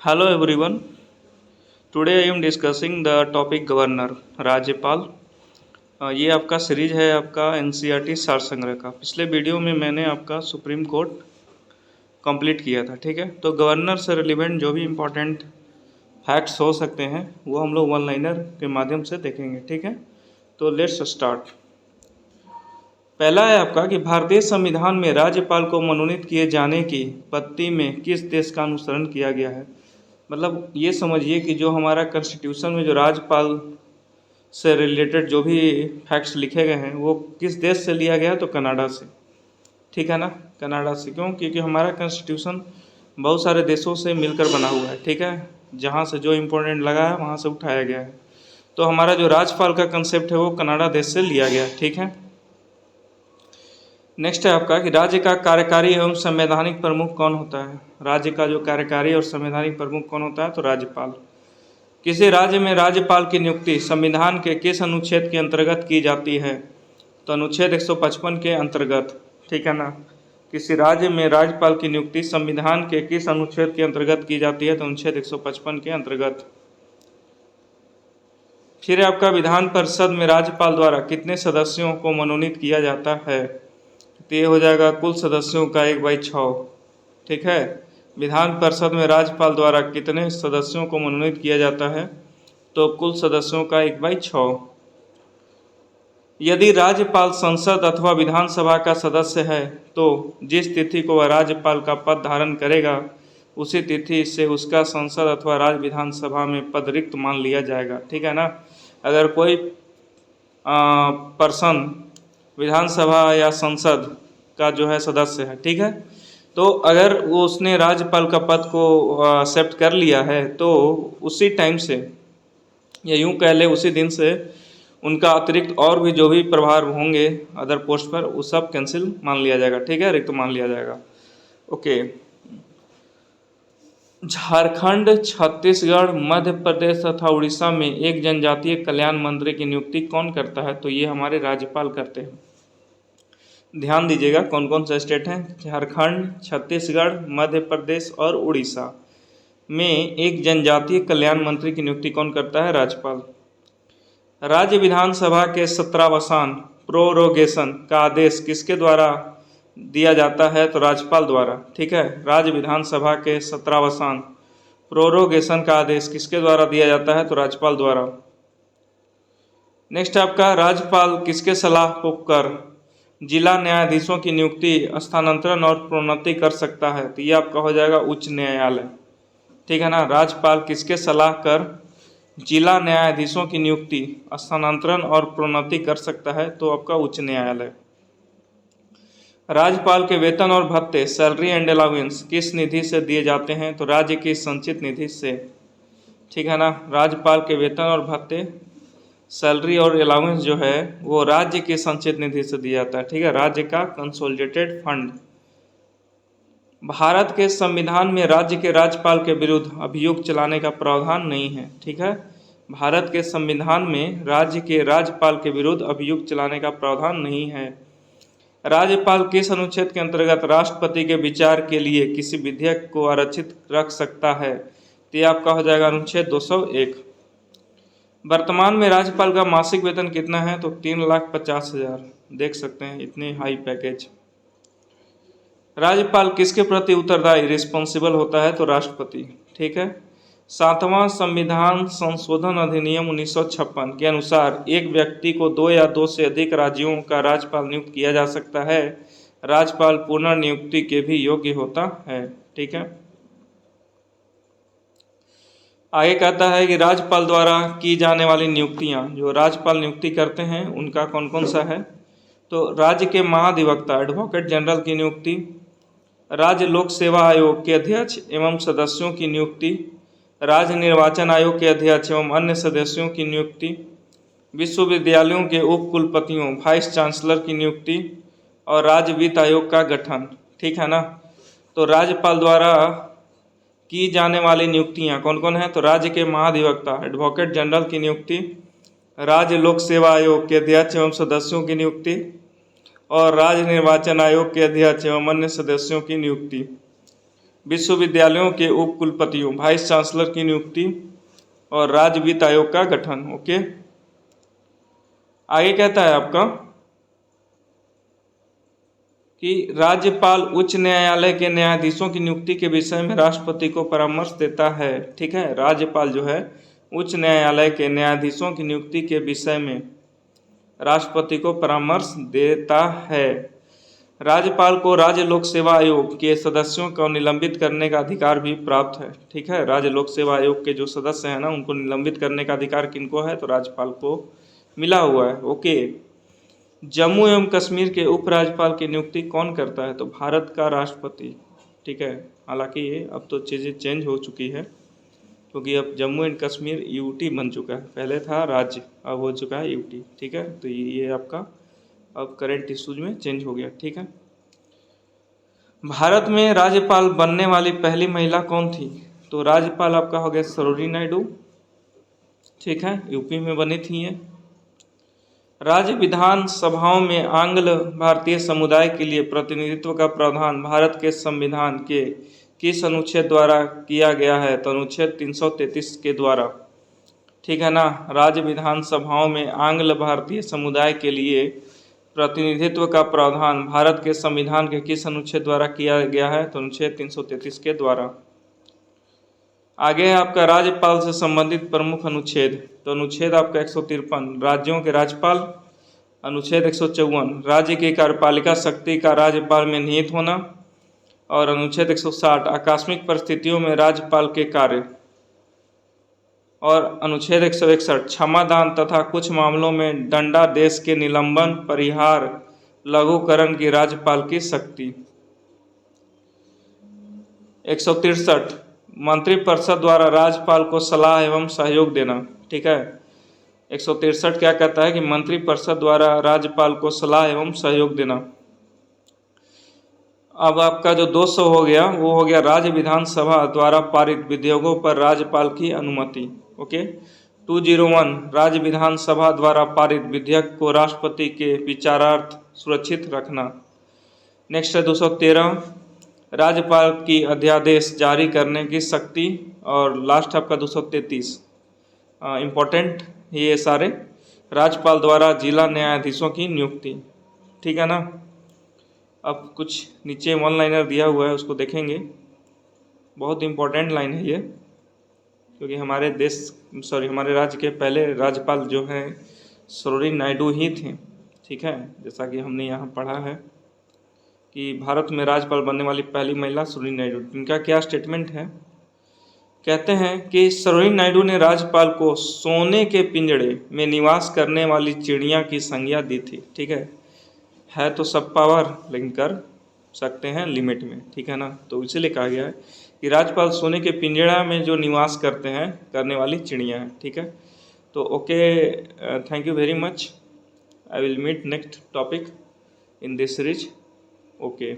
Hello everyone. Today I am discussing the topic governor राज्यपाल। ये आपका सीरीज है आपका एनसीईआरटी सार संग्रह का। पिछले वीडियो में मैंने आपका सुप्रीम कोर्ट कंप्लीट किया था, ठीक है। तो गवर्नर से रिलेवेंट जो भी इम्पोर्टेंट फैक्ट्स हो सकते हैं वो हम लोग वन लाइनर के माध्यम से देखेंगे, ठीक है। तो लेट्स स्टार्ट। पहला है आपका कि भारतीय संविधान में राज्यपाल को मनोनीत किए जाने की पद्धति में किस देश का अनुसरण किया गया है। मतलब ये समझिए कि जो हमारा कॉन्स्टिट्यूशन में जो राज्यपाल से रिलेटेड जो भी फैक्ट्स लिखे गए हैं वो किस देश से लिया गया है, तो कनाडा से, ठीक है ना। कनाडा से क्यों? क्योंकि हमारा कॉन्स्टिट्यूशन बहुत सारे देशों से मिलकर बना हुआ है, ठीक है। जहाँ से जो इम्पोर्टेंट लगा है वहाँ से उठाया गया है। तो हमारा जो राज्यपाल का कंसेप्ट है वो कनाडा देश से लिया गया है, ठीक है। नेक्स्ट है आपका कि राज्य का कार्यकारी एवं संवैधानिक प्रमुख कौन होता है। राज्य का जो कार्यकारी और संवैधानिक प्रमुख कौन होता है, तो राज्यपाल। किसी राज्य में राज्यपाल की नियुक्ति संविधान के किस अनुच्छेद के अंतर्गत की जाती है, तो अनुच्छेद 155 के अंतर्गत, ठीक है ना। किसी राज्य में राज्यपाल की नियुक्ति संविधान के किस अनुच्छेद के अंतर्गत की जाती है, तो अनुच्छेद 155 के अंतर्गत। फिर आपका विधान परिषद में राज्यपाल द्वारा कितने सदस्यों को मनोनीत किया जाता है, तो ये हो जाएगा कुल सदस्यों का 1/6, ठीक है। विधान परिषद में राज्यपाल द्वारा कितने सदस्यों को मनोनीत किया जाता है, तो कुल सदस्यों का 1/6। यदि राज्यपाल संसद अथवा विधानसभा का सदस्य है तो जिस तिथि को वह राज्यपाल का पद धारण करेगा उसी तिथि से उसका संसद अथवा राज्य विधानसभा में पद रिक्त मान लिया जाएगा, ठीक है ना। अगर कोई पर्सन विधानसभा या संसद का जो है सदस्य है, ठीक है, तो अगर वो उसने राज्यपाल का पद को एक्सेप्ट कर लिया है तो उसी टाइम से या यूं कह ले उसी दिन से उनका अतिरिक्त और भी जो भी प्रभार होंगे अदर पोस्ट पर वो सब कैंसिल मान लिया जाएगा, ठीक है, रिक्त मान लिया जाएगा। ओके। झारखंड, छत्तीसगढ़, मध्य प्रदेश तथा उड़ीसा में एक जनजातीय कल्याण मंत्री की नियुक्ति कौन करता है, तो ये हमारे राज्यपाल करते हैं। ध्यान दीजिएगा कौन कौन से स्टेट हैं। झारखंड, छत्तीसगढ़, मध्य प्रदेश और उड़ीसा में एक जनजातीय कल्याण मंत्री की नियुक्ति कौन करता है, राज्यपाल। राज्य विधानसभा के सत्रावसान प्रोरोगेशन का आदेश किसके द्वारा दिया जाता है, तो राज्यपाल द्वारा, ठीक है। राज्य विधानसभा के सत्रावसान प्रोरोगेशन का आदेश किसके द्वारा दिया जाता है, तो राज्यपाल द्वारा। नेक्स्ट आपका राज्यपाल किसके सलाह पर जिला न्यायाधीशों की नियुक्ति, स्थानांतरण और प्रोन्नति कर सकता है, तो ये आपका हो जाएगा उच्च न्यायालय, ठीक है ना। राज्यपाल किसके सलाह कर जिला न्यायाधीशों की नियुक्ति, स्थानांतरण और प्रोन्नति कर सकता है, तो आपका उच्च न्यायालय। राज्यपाल के वेतन और भत्ते सैलरी एंड अलाउंस किस निधि से दिए जाते हैं, तो राज्य की संचित निधि से, ठीक है ना। राज्यपाल के वेतन और भत्ते सैलरी और अलाउंस जो है वो राज्य की संचित निधि से दिया जाता है, ठीक है, राज्य का कंसोलिडेटेड फंड। भारत के संविधान में राज्य के राज्यपाल के विरुद्ध अभियोग चलाने का प्रावधान नहीं है, ठीक है। भारत के संविधान में राज्य के राज्यपाल के विरुद्ध अभियोग चलाने का प्रावधान नहीं है। राज्यपाल किस अनुच्छेद के अंतर्गत राष्ट्रपति के विचार के लिए किसी विधेयक को आरक्षित रख सकता है, तो ये आपका हो जाएगा अनुच्छेद 201। वर्तमान में राज्यपाल का मासिक वेतन कितना है, तो 3,50,000, देख सकते हैं इतनी हाई पैकेज। राज्यपाल किसके प्रति उत्तरदायी रिस्पॉन्सिबल होता है, तो राष्ट्रपति, ठीक है। 7वां संविधान संशोधन अधिनियम 1956 के अनुसार एक व्यक्ति को 2 या 2 से अधिक राज्यों का राज्यपाल नियुक्त किया जा सकता है। राज्यपाल पुनर्नियुक्ति के भी योग्य होता है, ठीक है। आगे कहता है कि राज्यपाल द्वारा की जाने वाली नियुक्तियां, जो राज्यपाल नियुक्ति करते हैं उनका कौन कौन सा है, तो राज्य के महाधिवक्ता एडवोकेट जनरल की नियुक्ति, राज्य लोक सेवा आयोग के अध्यक्ष एवं सदस्यों की नियुक्ति, राज्य निर्वाचन आयोग के अध्यक्ष एवं अन्य सदस्यों की नियुक्ति, विश्वविद्यालयों के उप कुलपतियों वाइस चांसलर की नियुक्ति और राज्य वित्त आयोग का गठन, ठीक है ना। तो राज्यपाल द्वारा की जाने वाली नियुक्तियां कौन कौन है, तो राज्य के महाधिवक्ता एडवोकेट जनरल की नियुक्ति, राज्य लोक सेवा आयोग के अध्यक्ष एवं सदस्यों की नियुक्ति और राज्य निर्वाचन आयोग के अध्यक्ष एवं अन्य सदस्यों की नियुक्ति। विश्वविद्यालयों के उप कुलपतियों, वाइस चांसलर की नियुक्ति और राज्य वित्त आयोग का गठन। ओके, आगे कहता है आपका कि राज्यपाल उच्च न्यायालय के न्यायाधीशों की नियुक्ति के विषय में राष्ट्रपति को परामर्श देता है। ठीक है, राज्यपाल जो है उच्च न्यायालय के न्यायाधीशों की नियुक्ति के विषय में राष्ट्रपति को परामर्श देता है। राज्यपाल को राज्य लोक सेवा आयोग के सदस्यों को निलंबित करने का अधिकार भी प्राप्त है। ठीक है, राज्य लोक सेवा आयोग के जो सदस्य हैं ना, उनको निलंबित करने का अधिकार किनको है, तो राज्यपाल को मिला हुआ है। ओके, जम्मू एवं कश्मीर के उपराज्यपाल की नियुक्ति कौन करता है, तो भारत का राष्ट्रपति। ठीक है, हालांकि ये अब तो चीज़ें चेंज हो चुकी है, क्योंकि अब जम्मू एंड कश्मीर यूटी बन चुका है, पहले था राज्य, अब हो चुका है यूटी। ठीक है, तो ये आपका अब करंट इशूज में चेंज हो गया। ठीक है, भारत में राज्यपाल बनने वाली पहली महिला कौन थी, तो राज्यपाल आपका हो गया सरोजिनी नायडू। ठीक है, यूपी में बनी थी ये। राज्य विधान सभाओं में आंग्ल भारतीय समुदाय के लिए प्रतिनिधित्व का प्रावधान भारत के संविधान के किस अनुच्छेद द्वारा किया गया है, तो अनुच्छेद 333 के द्वारा। ठीक है ना, राज्य विधान सभाओं में आंग्ल भारतीय समुदाय के लिए प्रतिनिधित्व का प्रावधान भारत के संविधान के किस अनुच्छेद द्वारा किया गया है, तो अनुच्छेद 333 के द्वारा। आगे है आपका राज्यपाल से संबंधित प्रमुख अनुच्छेद, तो अनुच्छेद आपका 153 राज्यों के राज्यपाल, अनुच्छेद 154 राज्य की कार्यपालिका शक्ति का राज्यपाल में निहित होना, और अनुच्छेद 160 आकस्मिक परिस्थितियों में राज्यपाल के कार्य, और अनुच्छेद 161 क्षमादान तथा कुछ मामलों में दंडादेश के निलंबन, परिहार, लघुकरण की राज्यपाल की शक्ति। 163 मंत्रिपरिषद द्वारा राज्यपाल को सलाह एवं सहयोग देना। ठीक है, 163 क्या कहता है कि मंत्रिपरिषद द्वारा राज्यपाल को सलाह एवं सहयोग देना। अब आपका जो 200 हो गया, वो हो गया राज्य विधानसभा द्वारा पारित विधेयकों पर राज्यपाल की अनुमति। ओके, 201 राज्य विधानसभा द्वारा पारित विधेयक को राष्ट्रपति के विचारार्थ सुरक्षित रखना। नेक्स्ट है 213 राज्यपाल की अध्यादेश जारी करने की शक्ति, और लास्ट आपका 233 इम्पोर्टेंट ये सारे राज्यपाल द्वारा जिला न्यायाधीशों की नियुक्ति। ठीक है ना, अब कुछ नीचे वन लाइनर दिया हुआ है, उसको देखेंगे, बहुत इम्पोर्टेंट लाइन है ये, क्योंकि हमारे हमारे राज्य के पहले राज्यपाल जो हैं सरोजिनी नायडू ही थे। ठीक है, जैसा कि हमने यहाँ पढ़ा है कि भारत में राज्यपाल बनने वाली पहली महिला सरोजिनी नायडू। इनका क्या स्टेटमेंट है, कहते हैं कि सरोजिनी नायडू ने राज्यपाल को सोने के पिंजड़े में निवास करने वाली चिड़िया की संज्ञा दी थी। ठीक है तो सब पावर, लेकिन कर सकते हैं लिमिट में। ठीक है ना, तो इसीलिए कहा गया है कि राज्यपाल सोने के पिंजड़ा में जो निवास करने वाली चिड़िया है। ठीक है, तो okay, thank you very much. I will meet next topic in this series. Okay.